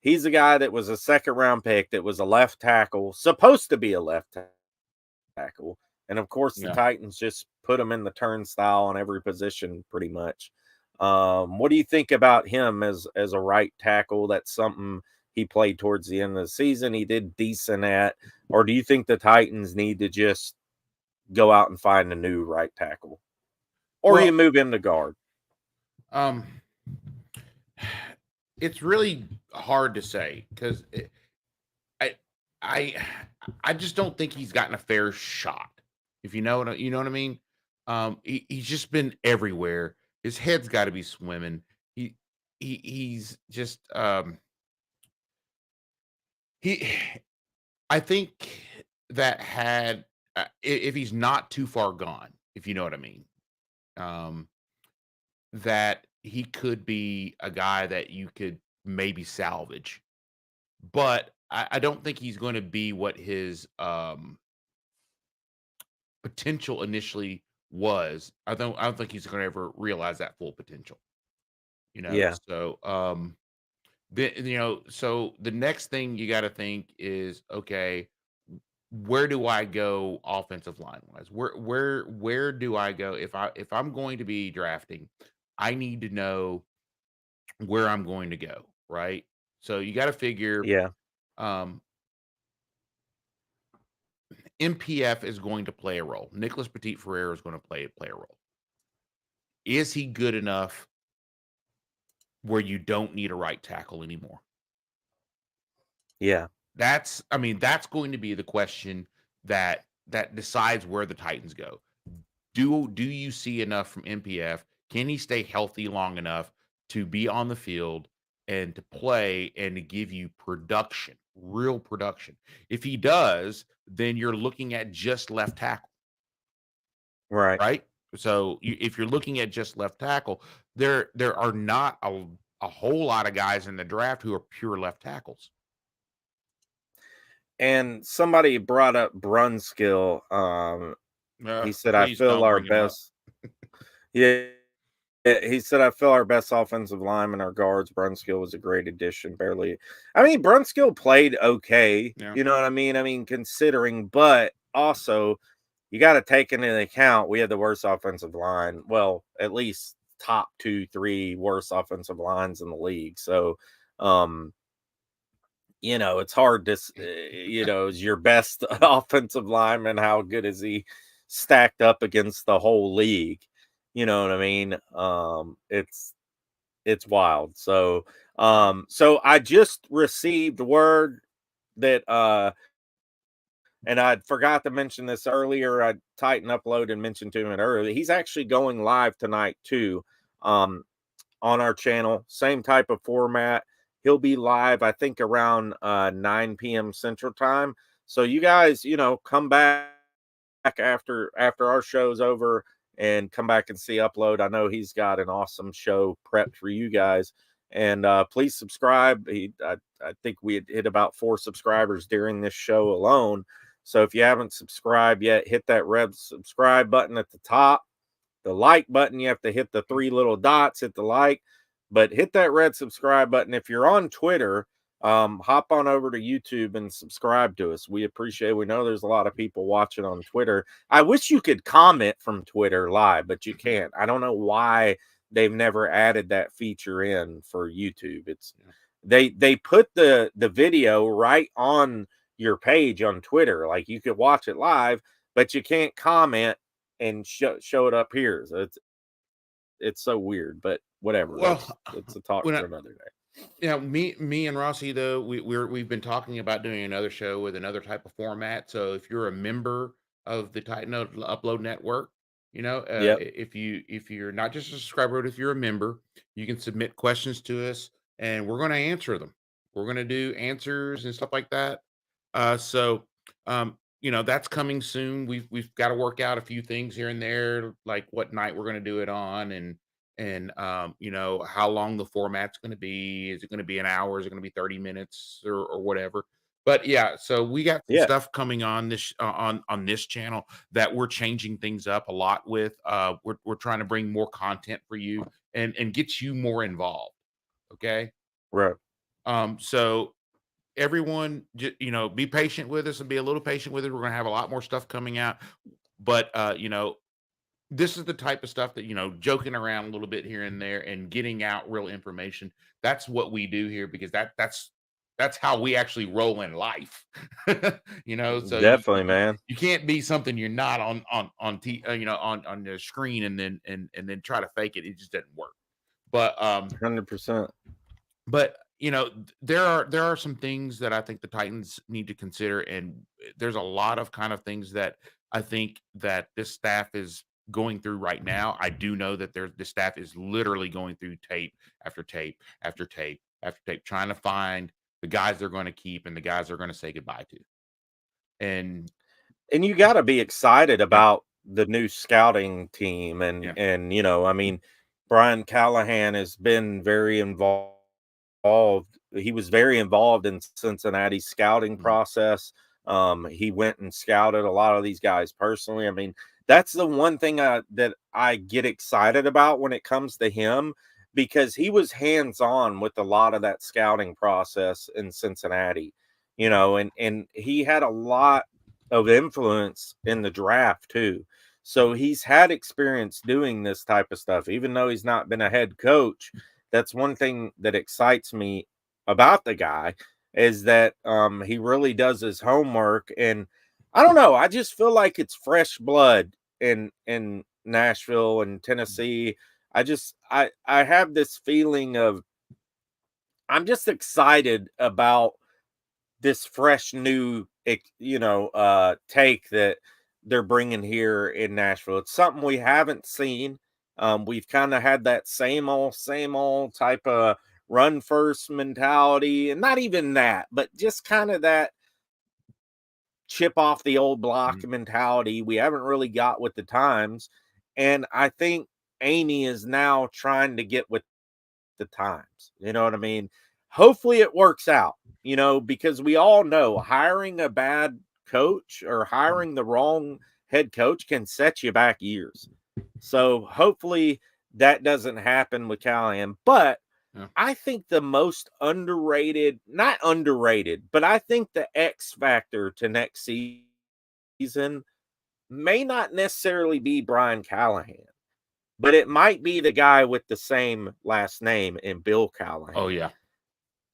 he's a guy that was a 2nd round pick that was a left tackle, supposed to be a left tackle. And of course, the Titans just put him in the turnstile on every position pretty much. What do you think about him as a right tackle? That's something he played towards the end of the season. He did decent at, or do you think the Titans need to just go out and find a new right tackle, or you move him to guard? It's really hard to say because I just don't think he's gotten a fair shot. If you know what I mean. He's just been everywhere. His head's got to be swimming. He's just he. I think that had if he's not too far gone, if you know what I mean, that he could be a guy that you could maybe salvage, but I don't think he's going to be what his potential initially was. I don't think he's going to ever realize that full potential. Yeah. So so the next thing you got to think is, okay, where do I go offensive line wise? Where do I go if I'm going to be drafting? I need to know where I'm going to go, right? So you got to figure Yeah. MPF is going to play a role. Nicholas Petit Ferrer is going to play a role. Is he good enough where you don't need a right tackle anymore? Yeah. That's going to be the question that decides where the Titans go. Do you see enough from MPF? Can he stay healthy long enough to be on the field and to play and to give you production, real production. If he does, then you're looking at just left tackle, Right. right? So if you're looking at just left tackle, there are not a whole lot of guys in the draft who are pure left tackles. And somebody brought up Brunskill. He said, "I Please feel don't our bring him up. best." Yeah, he said, "I feel our best offensive lineman, our guards. Brunskill was a great addition. Barely, I mean, Brunskill played okay. Yeah. You know what I mean? I mean, considering, but also you got to take into account we had the worst offensive line. Well, at least top 2, 3 worst offensive lines in the league. So, um, it's hard to, is your best offensive lineman. How good is he stacked up against the whole league? You know what I mean? It's wild. So I just received word that, and I forgot to mention this earlier. I Titan Upload and mentioned to him earlier. He's actually going live tonight too. Um, on our channel. Same type of format. He'll be live, I think, around 9 p.m. Central Time. So you guys, come back after our show's over and come back and see Upload. I know he's got an awesome show prepped for you guys. And please subscribe. I think we had hit about 4 subscribers during this show alone. So if you haven't subscribed yet, hit that red subscribe button at the top. The like button, you have to hit the 3 little dots, hit the like, but hit that red subscribe button. If you're on Twitter, hop on over to YouTube and subscribe to us. We appreciate it. We know there's a lot of people watching on Twitter. I wish you could comment from Twitter live, but you can't. I don't know why they've never added that feature in for YouTube. They put the video right on your page on Twitter. Like you could watch it live, but you can't comment and show it up here. So it's so weird, but whatever. Well, That's a talk when I, for another day. me and Rossi though we've been talking about doing another show with another type of format. So if you're a member of the Upload Network, Yep. if you're not just a subscriber, but if you're a member, you can submit questions to us, and we're going to answer them. We're going to do answers and stuff like that. That's coming soon. We've got to work out a few things here and there, like what night we're going to do it on, and how long the format's going to be. Is it going to be an hour? Is it going to be 30 minutes or whatever? But yeah, so we got some Yeah. stuff coming on this on this channel that we're changing things up a lot with. We're trying to bring more content for you and get you more involved. Okay. Right. So everyone, be patient with us and be a little patient with it. We're going to have a lot more stuff coming out, but this is the type of stuff that, joking around a little bit here and there and getting out real information. That's what we do here, because that's how we actually roll in life. So Definitely, man. you can't be something you're not on the screen and then try to fake it. It just doesn't work. But 100%. there are some things that I think the Titans need to consider, and there's a lot of kind of things that I think that this staff is going through right now. I do know that the staff is literally going through tape after tape after tape after tape, trying to find the guys they're going to keep and the guys they're going to say goodbye to. And you got to be excited yeah, about the new scouting team, and yeah, I mean, Brian Callahan has been very involved. He was very involved in Cincinnati's scouting mhm, process. He went and scouted a lot of these guys personally. I mean, that's the one thing that I get excited about when it comes to him, because he was hands on with a lot of that scouting process in Cincinnati, and he had a lot of influence in the draft too. So he's had experience doing this type of stuff, even though he's not been a head coach. That's one thing that excites me about the guy, is that he really does his homework. And I don't know, I just feel like it's fresh blood in Nashville and Tennessee. I have this feeling of, I'm just excited about this fresh new take that they're bringing here in Nashville. It's something we haven't seen We've kind of had that same old type of run first mentality, and not even that, but just kind of that chip off the old block Mhm. mentality. We haven't really got with the times. And I think Amy is now trying to get with the times. You know what I mean? Hopefully it works out, because we all know hiring a bad coach or hiring the wrong head coach can set you back years. So hopefully that doesn't happen with Callahan. But Yeah. I think the most underrated, not underrated, but I think the X factor to next season may not necessarily be Brian Callahan, but it might be the guy with the same last name in Bill Oh, Callahan. yeah.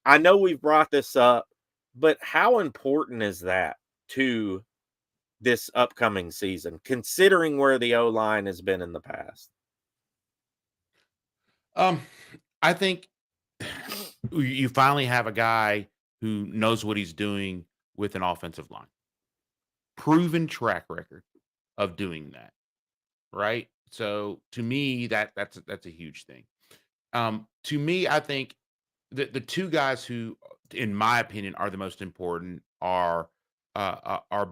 I know we've brought this up, but how important is that to this upcoming season, considering where the O line has been in the past? Um, I think you finally have a guy who knows what he's doing with an offensive line. Proven track record of doing that, right? So to me, that's a huge thing. To me, I think the two guys who, in my opinion, are the most important are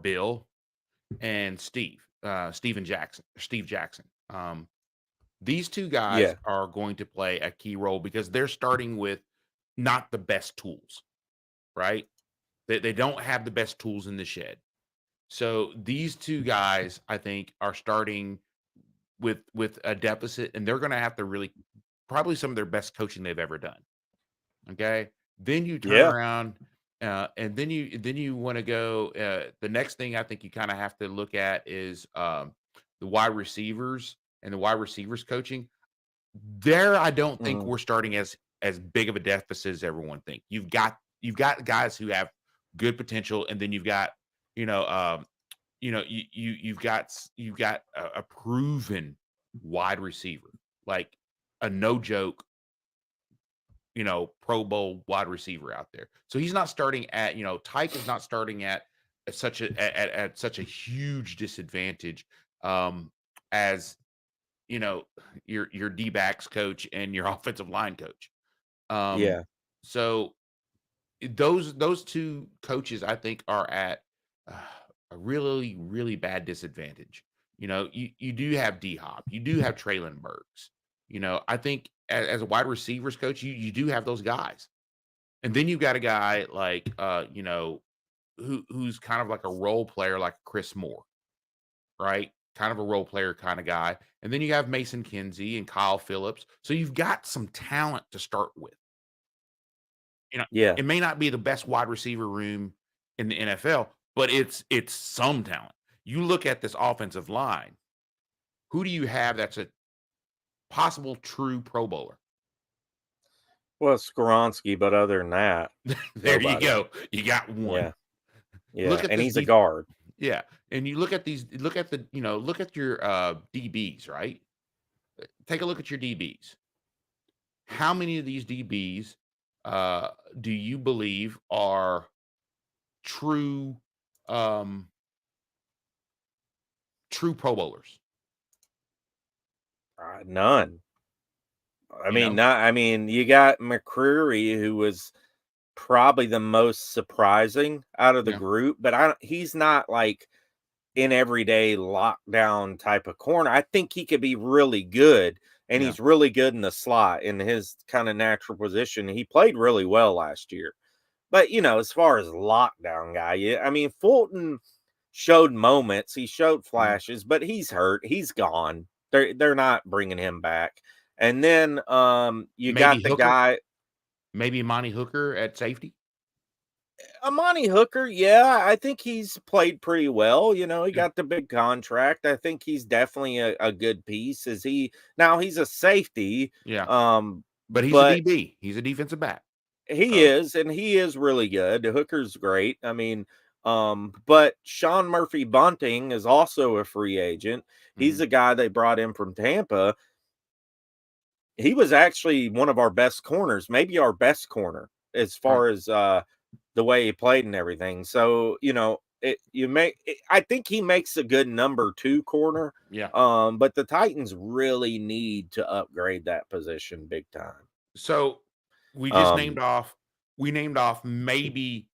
Bill and Steve Jackson. These two guys Yeah. are going to play a key role because they're starting with not the best tools, right? They don't have the best tools in the shed. So these two guys, I think, are starting with a deficit, and they're going to have to really probably some of their best coaching they've ever done. Okay, then you turn Yeah. around, and then you want to go. The next thing I think you kind of have to look at is the wide receivers and the wide receivers coaching. There, I don't think Mhm. we're starting as big of a deficit as everyone think. You've got guys who have good potential, and then you've got you know you've got a proven wide receiver, like a no joke, Pro Bowl wide receiver out there. So he's not starting at, Tyke is not starting at such a huge disadvantage um as your D backs coach and your offensive line coach. Um Yeah. so those two coaches I think are at uh, a really, really bad disadvantage. You do have D Hop, you do have Traylon Burks. I think as a wide receivers coach, you do have those guys. And then you've got a guy like who's kind of like a role player like Chris Moore, right? Kind of a role player kind of guy. And then you have Mason Kinsey and Kyle Phillips. So you've got some talent to start with. Yeah. It may not be the best wide receiver room in the NFL, but it's some talent. You look at this offensive line, who do you have that's a possible true Pro Bowler? Well, Skoronski, but other than that, There you nobody. go. You got one. Yeah. Yeah. Look at And this he's a def guard. Yeah, and you look at these look at your, DBs, right? Take a look at your DBs. How many of these DBs, uh, do you believe are true, um, true Pro Bowlers, None. I you mean, know? not. I mean, you got McCreary, who was probably the most surprising out of the Yeah, group, but he's not like an everyday lockdown type of corner. I think he could be really good, and yeah. he's really good in the slot in his kind of natural position. He played really well last year. But as far as lockdown guy, yeah, I mean, Fulton showed moments, he showed Mhm. flashes, but he's hurt. He's gone. They're not bringing him back. And then you Maybe got the Hooker? guy Maybe Monty Hooker at safety? Amani Hooker, yeah, I think he's played pretty well. He Yeah, got the big contract. I think he's definitely a good piece. Is he now he's a safety, yeah, um, but he's a but DB. He's a defensive back. he So is, and he is really good. Hooker's great. I mean, but Sean Murphy Bunting is also a free agent. He's mhm, a guy they brought in from Tampa. He was actually one of our best corners, maybe our best corner as right. far as the way he played and everything. So, I think he makes a good number 2 corner. Yeah. But the Titans really need to upgrade that position big time. So we just named off. We named off maybe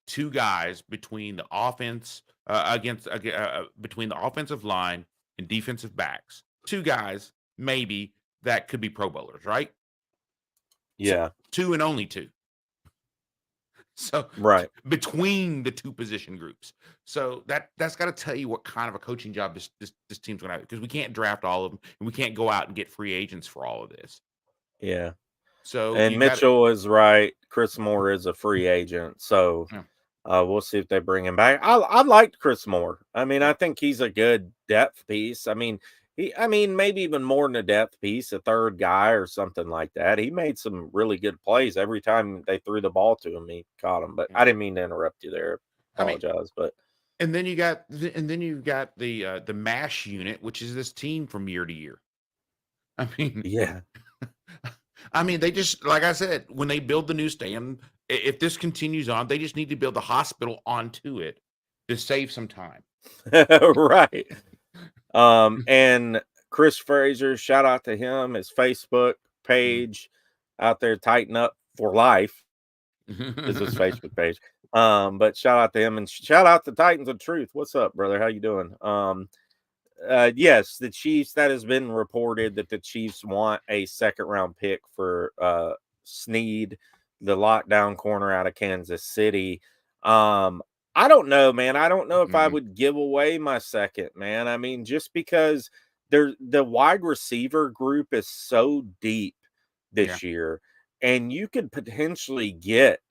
2 guys between the offense between the offensive line and defensive backs. 2 guys maybe that could be Pro Bowlers, right? Yeah. 2 and only 2. So Right. between the 2 position groups. So that's got to tell you what kind of a coaching job this team's going to have, because we can't draft all of them and we can't go out and get free agents for all of this. Yeah. So And you got Mitchell is right. Chris Moore is a free agent, so Yeah. we'll see if they bring him back. I liked Chris Moore. I mean, Yeah. I think he's a good depth piece. I mean, maybe even more than a depth piece, a third guy or something like that. He made some really good plays every time they threw the ball to him. He caught him. But I didn't mean to interrupt you there. Apologize, but and then you've got the MASH unit, which is this team from year to year. I mean, yeah. I mean, they just, like I said, when they build the new stadium, if this continues on, they just need to build a hospital onto it to save some time. Right. And Chris Fraser, shout out to him, his Facebook page out there, Tighten Up for Life is his Facebook page. But shout out to him, and shout out to Titans of Truth. What's up, brother? How you doing? Yes, the Chiefs, that has been reported that the Chiefs want a 2nd round pick for Snead, the lockdown corner out of Kansas City. I don't know, man. I don't know if I would give away my 2nd, man. I mean, just because the wide receiver group is so deep this year, and you could potentially get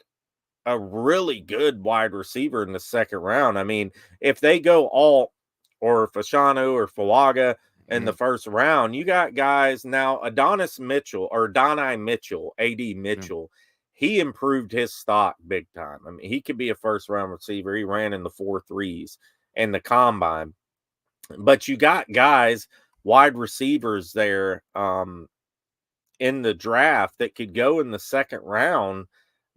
a really good wide receiver in the 2nd round. I mean, if they go all or Fashanu or Fawaga in the 1st round, you got guys now. Adonai Mitchell, AD Mitchell, he improved his stock big time. I mean, he could be a 1st round receiver. He ran in the 4.3s in the combine. But you got guys, wide receivers there in the draft that could go in the 2nd round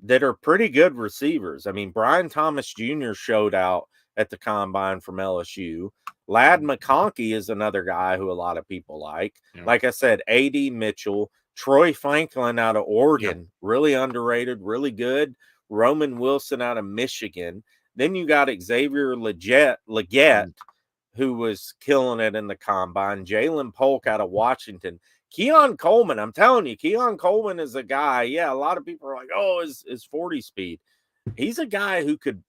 that are pretty good receivers. I mean, Brian Thomas Jr. showed out at the combine from LSU. Ladd McConkey is another guy who a lot of people like. Yeah. Like I said, AD Mitchell, Troy Franklin out of Oregon, really underrated, really good. Roman Wilson out of Michigan. Then you got Xavier Legette, who was killing it in the combine. Jalen Polk out of Washington. Keon Coleman, I'm telling you, Keon Coleman is a guy. Yeah, a lot of people are like, "Oh, his 40 speed." He's a guy who could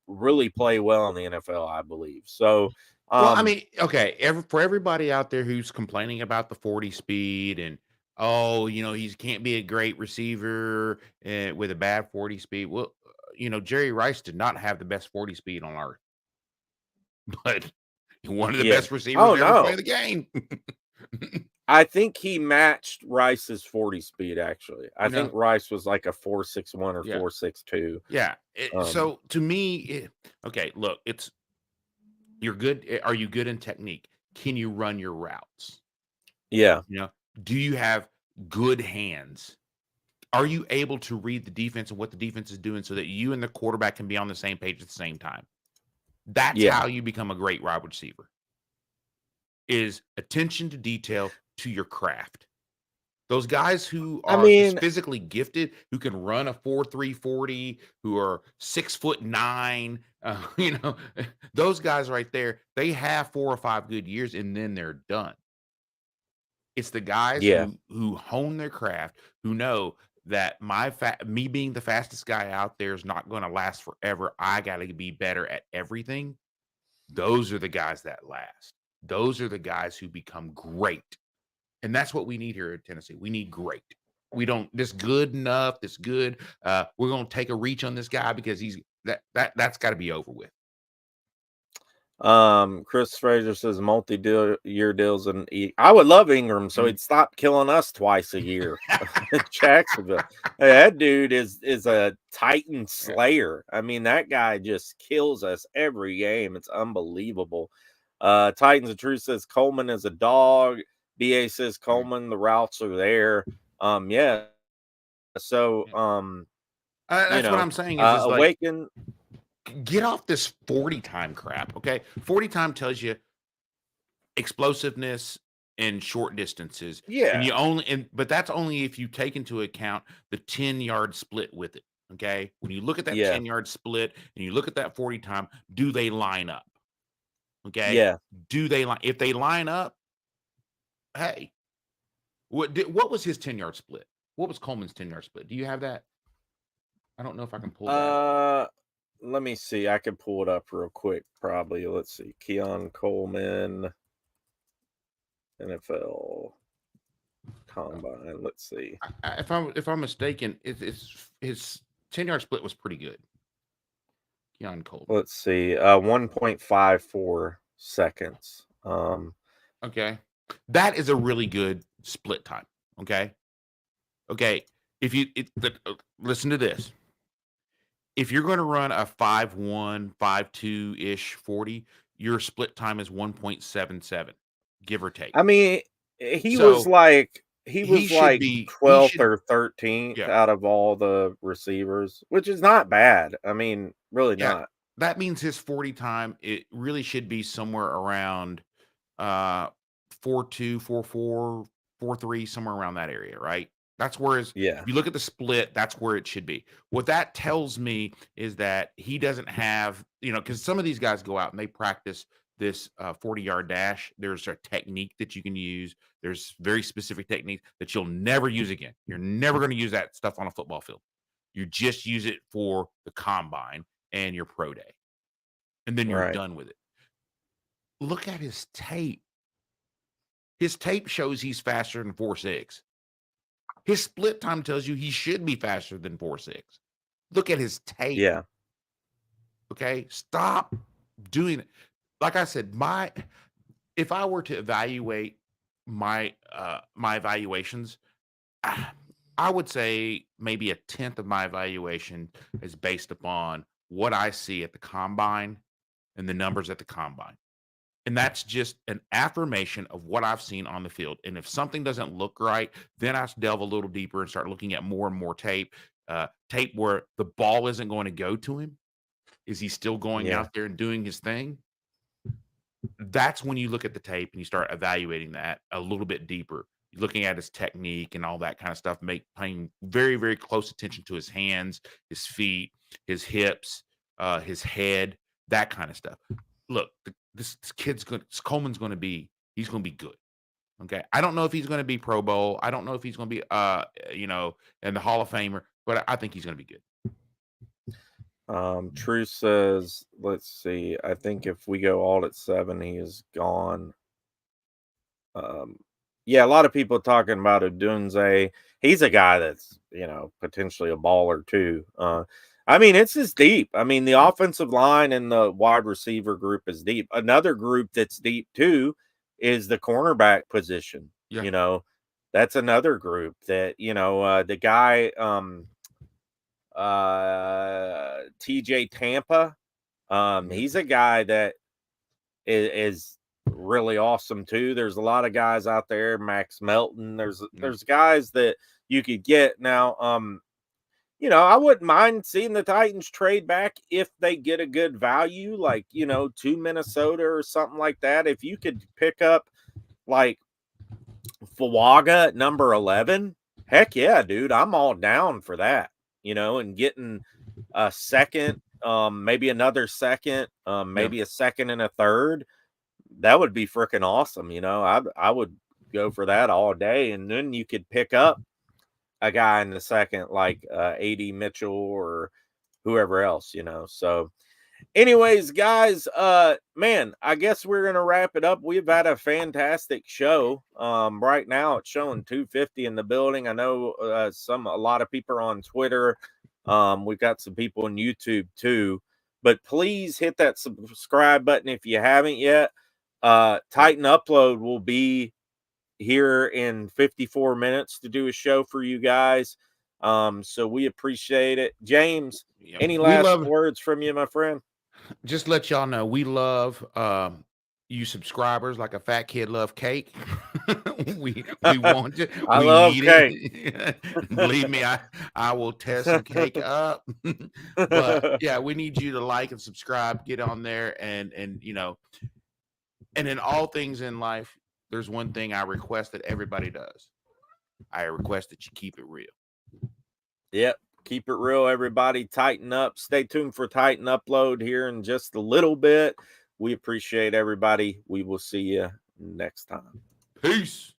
really play well in the NFL, I believe. So, well, I mean, okay, for everybody out there who's complaining about the 40 speed and he can't be a great receiver with a bad 40 speed. Well, Jerry Rice did not have the best 40 speed on earth, but one of the best receivers ever play the game. I think he matched Rice's 40 speed, actually. I think Rice was like a 4.61 or 4.62. Yeah. So to me, okay, look, you're good. Are you good in technique? Can you run your routes? Yeah. Do you have good hands? Are you able to read the defense and what the defense is doing so that you and the quarterback can be on the same page at the same time? That's how you become a great wide receiver. Is attention to detail to your craft. Those guys who are just physically gifted, who can run a 4.3 40, who are 6'9", those guys right there, they have 4 or 5 good years and then they're done. It's the guys who hone their craft, who know that me being the fastest guy out there is not going to last forever. I got to be better at everything. Those are the guys that last. Those are the guys who become great. And that's what we need here in Tennessee. We need great. We don't this good enough, this good. We're going to take a reach on this guy because that's got to be over with. Chris Fraser says multi-year deals, and I would love Ingram so he'd stop killing us twice a year. Jacksonville. Hey, that dude is a Titan slayer. I mean, that guy just kills us every game. It's unbelievable. Titans of Truth says Coleman is a dog. BA says Coleman, the routes are there. Yeah. So that's what I'm saying is Awaken. get off this 40 time crap. Okay. 40 time tells you explosiveness in short distances. And you Yeah. only, but that's only if you take into account the 10-yard split with it. Okay. When you look at that Yeah. 10-yard split and you look at that 40 time, do they line up? Okay. Yeah. Do they line? If they line up, hey, what was his 10-yard split? What was Coleman's 10-yard split? Do you have that? I don't know if I can pull that up. Let me see. I can pull it up real quick, probably. Let's see. Keon Coleman, NFL Combine. Let's see. If I'm mistaken, it's his 10-yard split was pretty good. Keon Coleman. Let's see. 1.54 seconds. Okay. That is a really good split time. Okay. Okay. If you listen to this, if you're going to run a 5.1, 5.2 ish 40, your split time is 1.77, give or take. I mean, he So was like he should be, 12th or 13th yeah, out of all the receivers, which is not bad. I mean, really yeah. not. That means his 40 time, it really should be somewhere around 4.2, 4.4, 4.3, somewhere around that area, right? That's where if Yeah. you look at the split, that's where it should be. What that tells me is that he doesn't have, because some of these guys go out and they practice this 40-yard dash. There's a technique that you can use. There's very specific techniques that you'll never use again. You're never going to use that stuff on a football field. You just use it for the combine and your pro day, and then you're Right. done with it. Look at his tape. His tape shows he's faster than 4.6. His split time tells you he should be faster than 4.6. Look at his tape. Yeah. Okay. Stop doing it. Like I said, if I were to evaluate my evaluations, I would say maybe 1/10 of my evaluation is based upon what I see at the combine and the numbers at the combine. And that's just an affirmation of what I've seen on the field. And if something doesn't look right, then I delve a little deeper and start looking at more and more tape, tape where the ball isn't going to go to him. Is he still going Yeah. out there and doing his thing? That's when you look at the tape and you start evaluating that a little bit deeper. You're looking at his technique and all that kind of stuff, paying very, very close attention to his hands, his feet, his hips, his head, that kind of stuff. Look, this kid's good. Coleman's going to be, he's going to be good. Okay. I don't know if he's going to be Pro Bowl. I don't know if he's going to be, in the Hall of Famer, but I think he's going to be good. True says, let's see. I think if we go all at 7, he is gone. Yeah, a lot of people talking about Odunze. He's a guy that's, potentially a baller too. I mean, it's just deep. I mean, the offensive line and the wide receiver group is deep. Another group that's deep too is the cornerback position. Yeah. That's another group that, the guy, TJ Tampa, he's a guy that is really awesome too. There's a lot of guys out there, Max Melton. There's guys that you could get now. I wouldn't mind seeing the Titans trade back if they get a good value, like, to Minnesota or something like that. If you could pick up like Fuaga at number 11, heck yeah, dude, I'm all down for that, and getting a second, maybe another second, maybe a second and a third. That would be freaking awesome. I would go for that all day. And then you could pick up a guy in the second, like AD Mitchell or whoever else, So anyways, guys, man, I guess we're going to wrap it up. We've had a fantastic show. Right now it's showing 250 in the building. I know a lot of people are on Twitter. We've got some people on YouTube too, but please hit that subscribe button if you haven't yet. Titan Upload will be here in 54 minutes to do a show for you guys. So we appreciate it. James, any last words from you, my friend? Just let y'all know we love you subscribers like a fat kid love cake. we want it. I We love need cake. it. Believe me, I will tear some cake up. But yeah, we need you to like and subscribe, get on there, and and in all things in life, there's one thing I request that everybody does. I request that you keep it real. Yep. Keep it real, everybody. Tighten up. Stay tuned for Titan Upload here in just a little bit. We appreciate everybody. We will see you next time. Peace.